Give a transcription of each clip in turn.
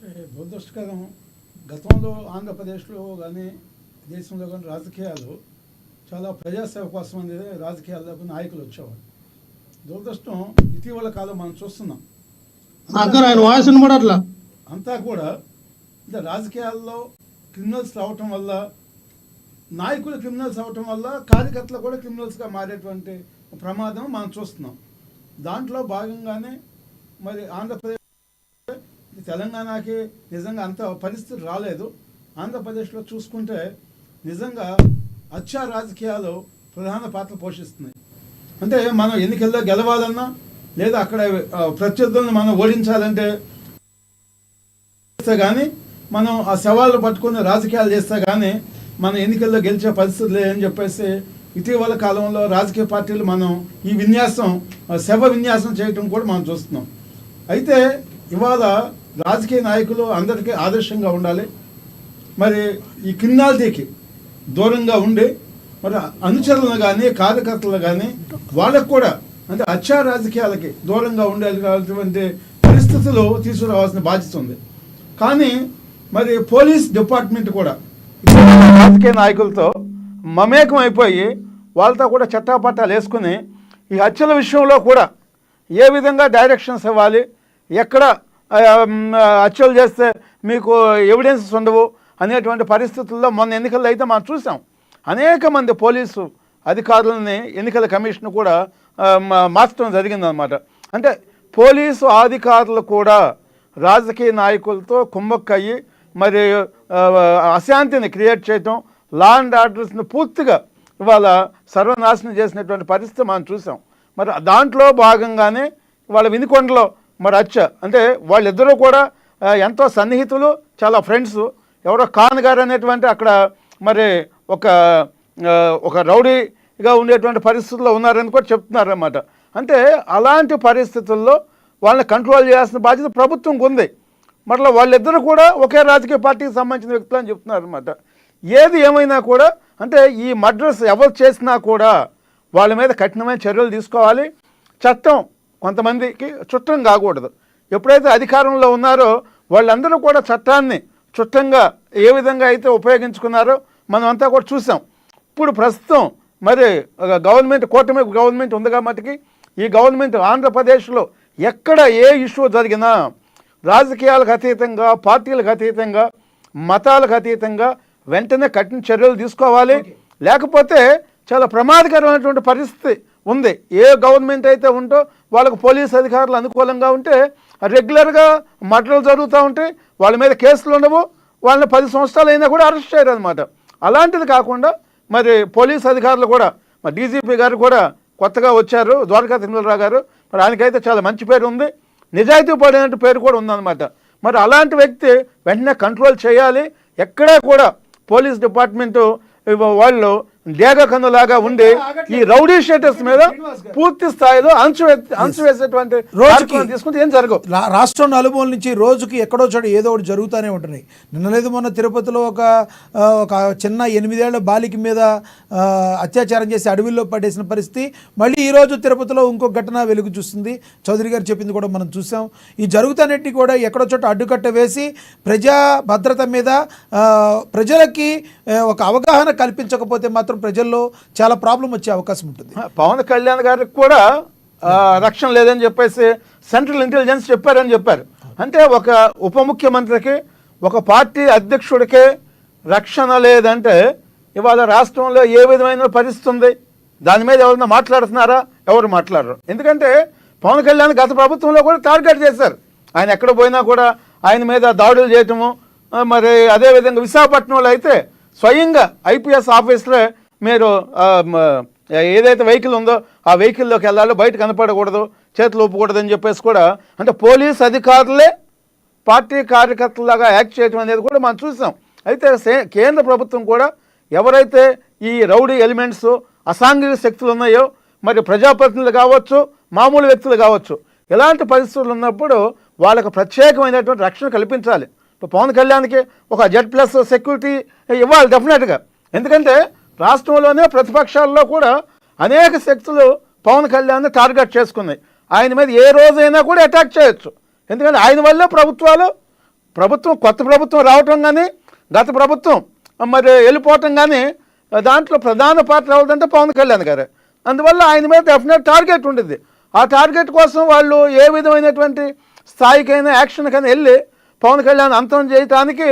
దురదృష్టకరం. గతంలో ఆంధ్రప్రదేశ్లో కానీ దేశంలో కానీ రాజకీయాలు చాలా ప్రజాసేవ కోసం అనేది రాజకీయాల్లోకి నాయకులు వచ్చేవారు. దురదృష్టం ఇటీవల కాలం మనం చూస్తున్నాం. అంతా కూడా అంటే రాజకీయాల్లో క్రిమినల్స్ రావటం వల్ల, నాయకులు క్రిమినల్స్ అవటం వల్ల కార్యకర్తలు కూడా క్రిమినల్స్గా మారేటువంటి ప్రమాదం మనం చూస్తున్నాం. దాంట్లో భాగంగానే మరి ఆంధ్రప్రదేశ్, తెలంగాణకి నిజంగా అంత పరిస్థితి రాలేదు. ఆంధ్రప్రదేశ్లో చూసుకుంటే నిజంగా హత్యా రాజకీయాలు ప్రధాన పాత్ర పోషిస్తున్నాయి. అంటే మనం ఎన్నికల్లో గెలవాలన్నా లేదా అక్కడ ప్రత్యర్థులను మనం ఓడించాలంటే కానీ మనం ఆ సవాళ్ళు పట్టుకుని రాజకీయాలు చేస్తే కానీ మనం ఎన్నికల్లో గెలిచే పరిస్థితి లేదని చెప్పేసి ఇటీవల కాలంలో రాజకీయ పార్టీలు మనం ఈ విన్యాసం, శవ విన్యాసం చేయటం కూడా మనం చూస్తున్నాం. అయితే ఇవాళ రాజకీయ నాయకులు అందరికీ ఆదర్శంగా ఉండాలి. మరి ఈ క్రిమినాలిటీకి దూరంగా ఉండి మరి అనుచరులను కానీ కార్యకర్తలు కానీ వాళ్ళకు కూడా అంటే హత్యా రాజకీయాలకి దూరంగా ఉండేటువంటి పరిస్థితులు తీసుకురావాల్సిన బాధ్యత ఉంది. కానీ మరి పోలీస్ డిపార్ట్మెంట్ కూడా రాజకీయ నాయకులతో మమేకం అయిపోయి వాళ్ళతో కూడా చట్టాపట్టాలు వేసుకుని ఈ హత్యల విషయంలో కూడా ఏ విధంగా డైరెక్షన్స్ ఇవ్వాలి, ఎక్కడ హత్యలు చేస్తే మీకు ఎవిడెన్సెస్ ఉండవు అనేటువంటి పరిస్థితుల్లో మొన్న ఎన్నికల్లో అయితే మనం చూసాం. అనేక మంది పోలీసు అధికారులని ఎన్నికల కమిషన్ కూడా మార్చడం జరిగిందనమాట. అంటే పోలీసు అధికారులు కూడా రాజకీయ నాయకులతో కుమ్మక్కయ్యి మరి అశాంతిని క్రియేట్ చేయటం, లా అండ్ ఆర్డర్స్ని పూర్తిగా ఇవాళ సర్వనాశనం చేసినటువంటి పరిస్థితి మనం చూసాం. మరి దాంట్లో భాగంగానే వాళ్ళ వినుకొండలో మరి హత్య, అంటే వాళ్ళిద్దరూ కూడా ఎంతో సన్నిహితులు, చాలా ఫ్రెండ్స్. ఎవరో ఖాన్ గారు అనేటువంటి అక్కడ మరి ఒక రౌడీగా ఉండేటువంటి పరిస్థితుల్లో ఉన్నారని కూడా చెప్తున్నారన్నమాట. అంటే అలాంటి పరిస్థితుల్లో వాళ్ళని కంట్రోల్ చేయాల్సిన బాధ్యత ప్రభుత్వంకి ఉంది. మరలా వాళ్ళిద్దరూ కూడా ఒకే రాజకీయ పార్టీకి సంబంధించిన వ్యక్తులు అని చెప్తున్నారు అనమాట. ఏది ఏమైనా కూడా అంటే ఈ మర్డర్స్ ఎవరు చేసినా కూడా వాళ్ళ మీద కఠినమైన చర్యలు తీసుకోవాలి. చట్టం కొంతమందికి చుట్టం కాకూడదు. ఎప్పుడైతే అధికారంలో ఉన్నారో వాళ్ళందరూ కూడా చట్టాన్ని చుట్టంగా ఏ విధంగా అయితే ఉపయోగించుకున్నారో మనం అంతా కూడా చూసాం. ఇప్పుడు ప్రస్తుతం మరి గవర్నమెంట్, కూటమి గవర్నమెంట్ ఉంది కాబట్టి ఈ గవర్నమెంట్ ఆంధ్రప్రదేశ్లో ఎక్కడ ఏ ఇష్యూ జరిగినా రాజకీయాలకు అతీతంగా, పార్టీలకు అతీతంగా, మతాలకు అతీతంగా వెంటనే కఠిన చర్యలు తీసుకోవాలి. లేకపోతే చాలా ప్రమాదకరమైనటువంటి పరిస్థితి ఉంది. ఏ గవర్నమెంట్ అయితే ఉంటో వాళ్ళకు పోలీస్ అధికారులు అనుకూలంగా ఉంటే రెగ్యులర్గా మర్డర్లు జరుగుతూ ఉంటాయి, వాళ్ళ మీద కేసులు ఉండవు, వాళ్ళని 10 సంవత్సరాలు అయినా కూడా అరెస్ట్ చేయరు అనమాట. అలాంటిది కాకుండా మరి పోలీస్ అధికారులు కూడా, మరి డీజీపీ గారు కూడా కొత్తగా వచ్చారు, ద్వారకా తిరుమలరావు గారు. మరి ఆయనకైతే చాలా మంచి పేరు ఉంది, నిజాయితీ పడినట్టు పేరు కూడా ఉందన్నమాట. మరి అలాంటి వ్యక్తి వెంటనే కంట్రోల్ చేయాలి. ఎక్కడా కూడా పోలీస్ డిపార్ట్మెంటు వాళ్ళు డేగ కన్నులాగా ఉండి ఈ రౌడీ షీటర్స్ మీద పూర్తి స్థాయిలో అంచువేసేటువంటి తీసుకుంటే ఏం జరగవు. రాష్ట్రం నలుమూల నుంచి రోజుకి ఎక్కడో చోట ఏదో ఒకటి జరుగుతూనే ఉంటున్నాయి. నిన్నలేదు మొన్న తిరుపతిలో ఒక చిన్న 8 ఏళ్ల బాలిక మీద అత్యాచారం చేసి అడవిలో పడేసిన పరిస్థితి. మళ్ళీ ఈరోజు తిరుపతిలో ఇంకొక ఘటన వెలుగు చూస్తుంది. చౌదరి గారు చెప్పింది కూడా మనం చూసాం. ఈ జరుగుతానట్టి కూడా ఎక్కడో చోట అడ్డుకట్ట వేసి ప్రజా భద్రత మీద ప్రజలకి ఒక అవగాహన కల్పించకపోతే మాత్రం ప్రజల్లో చాలా ప్రాబ్లం వచ్చే అవకాశం ఉంటుంది. పవన్ కళ్యాణ్ గారికి కూడా రక్షణ లేదని చెప్పేసి సెంట్రల్ ఇంటెలిజెన్స్ చెప్పారని చెప్పారు. అంటే ఒక ఉప ముఖ్యమంత్రికి, ఒక పార్టీ అధ్యక్షుడికే రక్షణ లేదంటే ఇవాళ రాష్ట్రంలో ఏ విధమైన పరిస్థితి ఉంది? దాని మీద ఎవరైనా మాట్లాడుతున్నారా? ఎవరు మాట్లాడరు. ఎందుకంటే పవన్ కళ్యాణ్ గత ప్రభుత్వంలో కూడా టార్గెట్ చేశారు. ఆయన ఎక్కడ పోయినా కూడా ఆయన మీద దాడులు చేయటము. మరి అదేవిధంగా విశాఖపట్నంలో అయితే స్వయంగా ఐపీఎస్ ఆఫీసరే మీరు ఏదైతే వెహికల్ ఉందో ఆ వెహికల్లోకి వెళ్ళాలో, బయట కనపడకూడదు, చేతులు ఊపకూడదని చెప్పేసి కూడా అంటే పోలీస్ అధికారులే పార్టీ కార్యకర్తలాగా యాక్ట్ చేయడం అనేది కూడా మనం చూసాం. అయితే కేంద్ర ప్రభుత్వం కూడా ఎవరైతే ఈ రౌడీ ఎలిమెంట్స్, అసాంఘిక శక్తులు ఉన్నాయో, మరి ప్రజాప్రతినిధులు కావచ్చు, మామూలు వ్యక్తులు కావచ్చు, ఇలాంటి పరిస్థితులు ఉన్నప్పుడు వాళ్ళకు ప్రత్యేకమైనటువంటి రక్షణ కల్పించాలి. ఇప్పుడు పవన్ కళ్యాణ్కి ఒక Z+ సెక్యూరిటీ ఇవ్వాలి డెఫినెట్గా. ఎందుకంటే రాష్ట్రంలోనే ప్రతిపక్షాల్లో కూడా అనేక శక్తులు పవన్ కళ్యాణ్ని టార్గెట్ చేసుకున్నాయి. ఆయన మీద ఏ రోజైనా కూడా అటాక్ చేయొచ్చు. ఎందుకంటే ఆయన వల్లే ప్రభుత్వాలు ప్రభుత్వం కొత్త ప్రభుత్వం రావటం కానీ గత ప్రభుత్వం మరి వెళ్ళిపోవటం కానీ దాంట్లో ప్రధాన పాత్ర ఎవరిదంటే పవన్ కళ్యాణ్ గారు. అందువల్ల ఆయన మీద డెఫినెట్ టార్గెట్ ఉంటుంది. ఆ టార్గెట్ కోసం వాళ్ళు ఏ విధమైనటువంటి స్థాయికైనా యాక్షన్కైనా వెళ్ళి పవన్ కళ్యాణ్ అంతం చేయడానికి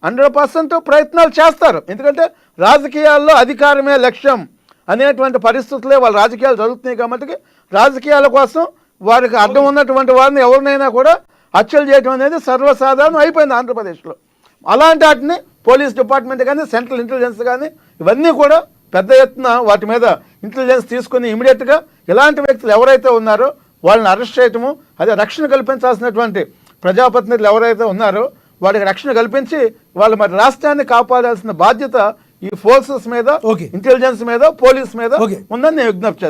100% ప్రయత్నాలు చేస్తారు. ఎందుకంటే రాజకీయాల్లో అధికారమే లక్ష్యం అనేటువంటి పరిస్థితులే వాళ్ళ రాజకీయాలు జరుగుతున్నాయి కాబట్టి రాజకీయాల కోసం వారికి అడ్డం ఉన్నటువంటి వారిని ఎవరినైనా కూడా హత్యలు చేయడం అనేది సర్వసాధారణం అయిపోయింది ఆంధ్రప్రదేశ్లో. అలాంటి వాటిని పోలీస్ డిపార్ట్మెంట్ కానీ సెంట్రల్ ఇంటెలిజెన్స్ కానీ ఇవన్నీ కూడా పెద్ద ఎత్తున వాటి మీద ఇంటెలిజెన్స్ తీసుకుని ఇమీడియట్గా ఇలాంటి వ్యక్తులు ఎవరైతే ఉన్నారో వాళ్ళని అరెస్ట్ చేయటము, అదే రక్షణ కల్పించాల్సినటువంటి ప్రజాప్రతినిధులు ఎవరైతే ఉన్నారో వాడికి రక్షణ కల్పించి వాళ్ళు మరి రాష్ట్రాన్ని కాపాడాల్సిన బాధ్యత ఈ ఫోర్సెస్ మీద, ఇంటెలిజెన్స్ మీద, పోలీస్ మీద ఉందని నేను విజ్ఞప్తి చేస్తాను.